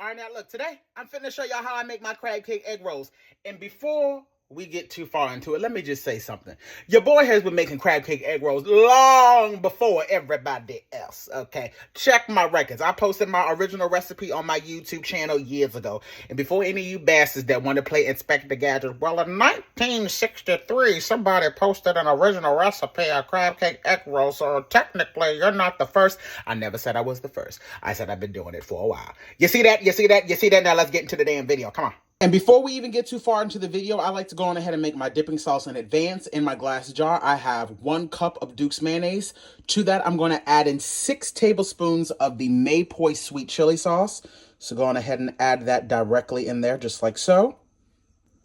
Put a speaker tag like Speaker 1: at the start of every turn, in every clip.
Speaker 1: All right, now look, today I'm finna show y'all how I make my crab cake egg rolls. And before we get too far into it, let me just say something. Your boy has been making crab cake egg rolls long before everybody else, okay? Check my records. I posted my original recipe on my YouTube channel years ago. And before any of you bastards that want to play Inspector Gadget, well, in 1963, somebody posted an original recipe of crab cake egg rolls, so technically you're not the first. I never said I was the first. I said I've been doing it for a while. You see that? You see that? You see that? Now let's get into the damn video. Come on. And before we even get too far into the video, I like to go on ahead and make my dipping sauce in advance. In my glass jar, I have 1 cup of Duke's mayonnaise. To that, I'm going to add in 6 tablespoons of the Maypoi sweet chili sauce. So go on ahead and add that directly in there, just like so.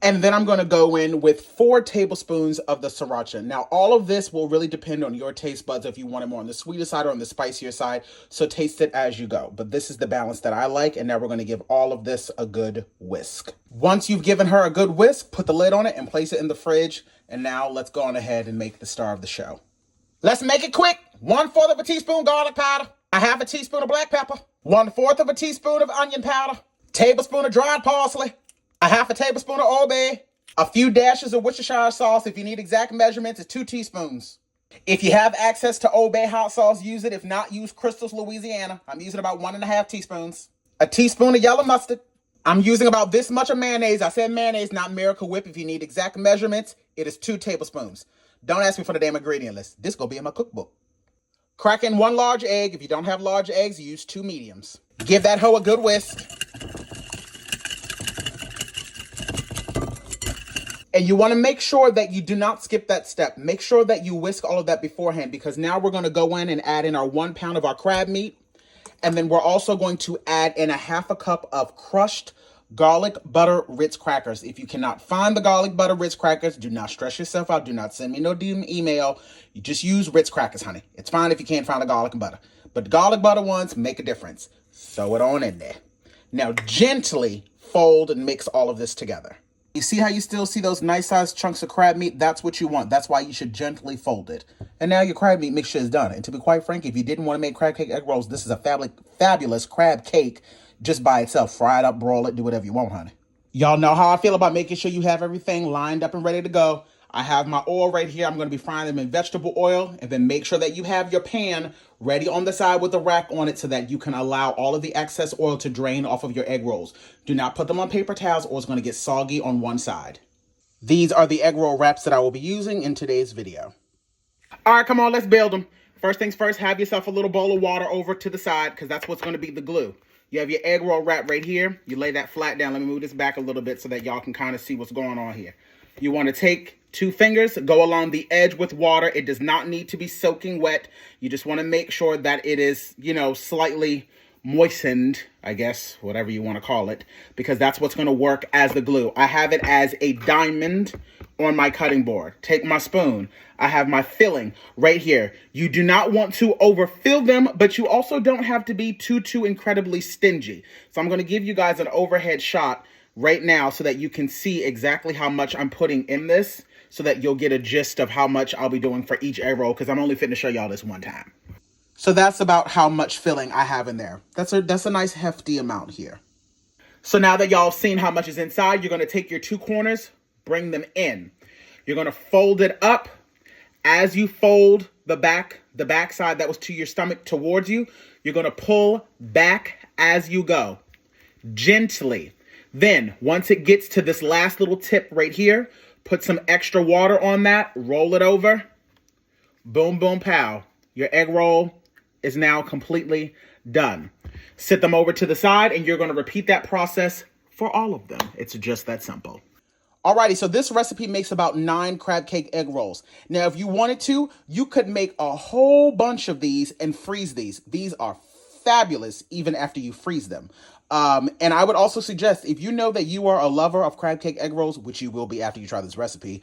Speaker 1: And then I'm going to go in with 4 tablespoons of the sriracha. Now, all of this will really depend on your taste buds if you want it more on the sweeter side or on the spicier side. So taste it as you go. But this is the balance that I like. And now we're going to give all of this a good whisk. Once you've given her a good whisk, put the lid on it and place it in the fridge. And now let's go on ahead and make the star of the show. Let's make it quick. 1/4 of a teaspoon garlic powder. 1/2 teaspoon of black pepper. 1/4 of a teaspoon of onion powder. Tablespoon of dried parsley. 1/2 tablespoon of Old Bay, a few dashes of Worcestershire sauce. If you need exact measurements, it's 2 teaspoons. If you have access to Old Bay hot sauce, use it. If not, use Crystal's Louisiana. I'm using about 1.5 teaspoons. A teaspoon of yellow mustard. I'm using about this much of mayonnaise. I said mayonnaise, not Miracle Whip. If you need exact measurements, it is 2 tablespoons. Don't ask me for the damn ingredient list. This gonna be in my cookbook. Crack in 1 large egg. If you don't have large eggs, use 2 mediums. Give that hoe a good whisk. And you want to make sure that you do not skip that step. Make sure that you whisk all of that beforehand, because now we're going to go in and add in our 1 pound of our crab meat. And then we're also going to add in 1/2 cup of crushed garlic butter Ritz crackers. If you cannot find the garlic butter Ritz crackers, do not stress yourself out. Do not send me no email. You just use Ritz crackers, honey. It's fine if you can't find the garlic and butter. But the garlic butter ones make a difference. Throw it on in there. Now gently fold and mix all of this together. You see how you still see those nice sized chunks of crab meat? That's what you want. That's why you should gently fold it. And now your crab meat mixture is done. And to be quite frank, if you didn't want to make crab cake egg rolls, this is a fabulous crab cake just by itself. Fry it up, broil it, do whatever you want, honey. Y'all know how I feel about making sure you have everything lined up and ready to go. I have my oil right here. I'm going to be frying them in vegetable oil. And then make sure that you have your pan ready on the side with the rack on it so that you can allow all of the excess oil to drain off of your egg rolls. Do not put them on paper towels or it's going to get soggy on one side. These are the egg roll wraps that I will be using in today's video. All right, come on, let's build them. First things first, have yourself a little bowl of water over to the side because that's what's going to be the glue. You have your egg roll wrap right here. You lay that flat down. Let me move this back a little bit so that y'all can kind of see what's going on here. You want to take 2 fingers, go along the edge with water. It does not need to be soaking wet. You just want to make sure that it is, slightly moistened, I guess, whatever you want to call it, because that's what's going to work as the glue. I have it as a diamond on my cutting board. Take my spoon. I have my filling right here. You do not want to overfill them, but you also don't have to be too incredibly stingy. So I'm going to give you guys an overhead shot right now so that you can see exactly how much I'm putting in this so that you'll get a gist of how much I'll be doing for each egg roll because I'm only fitting to show y'all this one time. So that's about how much filling I have in there. That's a nice hefty amount here. So now that y'all have seen how much is inside, you're going to take your 2 corners, bring them in. You're going to fold it up. As you fold the back side that was to your stomach towards you, you're going to pull back as you go, gently. Then, once it gets to this last little tip right here, put some extra water on that, roll it over. Boom, boom, pow. Your egg roll is now completely done. Sit them over to the side, and you're going to repeat that process for all of them. It's just that simple. Alrighty, so this recipe makes about 9 crab cake egg rolls. Now, if you wanted to, you could make a whole bunch of these and freeze these. These are fabulous even after you freeze them. And I would also suggest, if you know that you are a lover of crab cake egg rolls, which you will be after you try this recipe,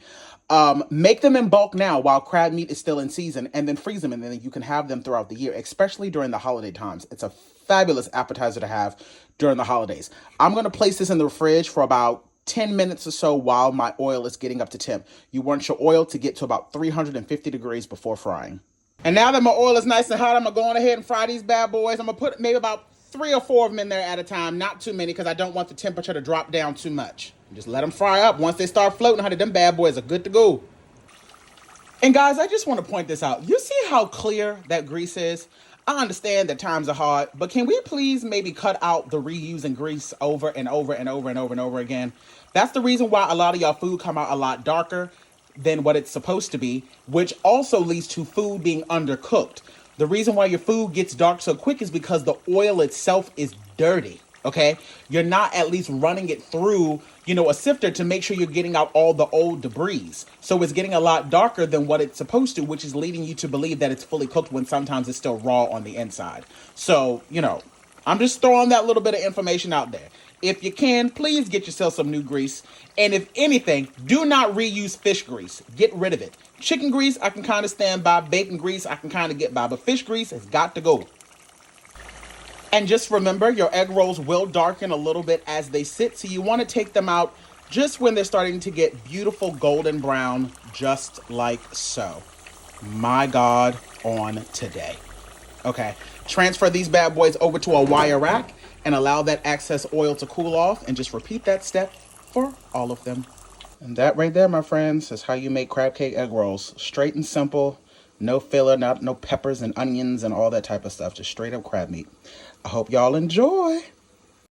Speaker 1: make them in bulk now while crab meat is still in season, and then freeze them, and then you can have them throughout the year, especially during the holiday times. It's a fabulous appetizer to have during the holidays. I'm going to place this in the fridge for about 10 minutes or so while my oil is getting up to temp. You want your oil to get to about 350 degrees before frying. And now that my oil is nice and hot, I'm going to go on ahead and fry these bad boys. I'm going to put maybe about 3 or 4 of them in there at a time, not too many, because I don't want the temperature to drop down too much. Just let them fry up. Once they start floating, honey, them bad boys are good to go. And guys, I just want to point this out. You see how clear that grease is? I understand that times are hard, but can we please maybe cut out the reusing grease over and over and over and over and over again? That's the reason why a lot of y'all food come out a lot darker than what it's supposed to be, which also leads to food being undercooked. The reason why your food gets dark so quick is because the oil itself is dirty. Okay, you're not at least running it through, a sifter to make sure you're getting out all the old debris. So it's getting a lot darker than what it's supposed to, which is leading you to believe that it's fully cooked when sometimes it's still raw on the inside. So, I'm just throwing that little bit of information out there. If you can, please get yourself some new grease. And if anything, do not reuse fish grease. Get rid of it. Chicken grease, I can kind of stand by. Bacon grease, I can kind of get by. But fish grease has got to go. And just remember, your egg rolls will darken a little bit as they sit. So you want to take them out just when they're starting to get beautiful golden brown, just like so. My God, on today. Okay, transfer these bad boys over to a wire rack and allow that excess oil to cool off, and just repeat that step for all of them. And that right there, my friends, is how you make crab cake egg rolls. Straight and simple, no filler, no peppers and onions and all that type of stuff, just straight up crab meat. I hope y'all enjoy.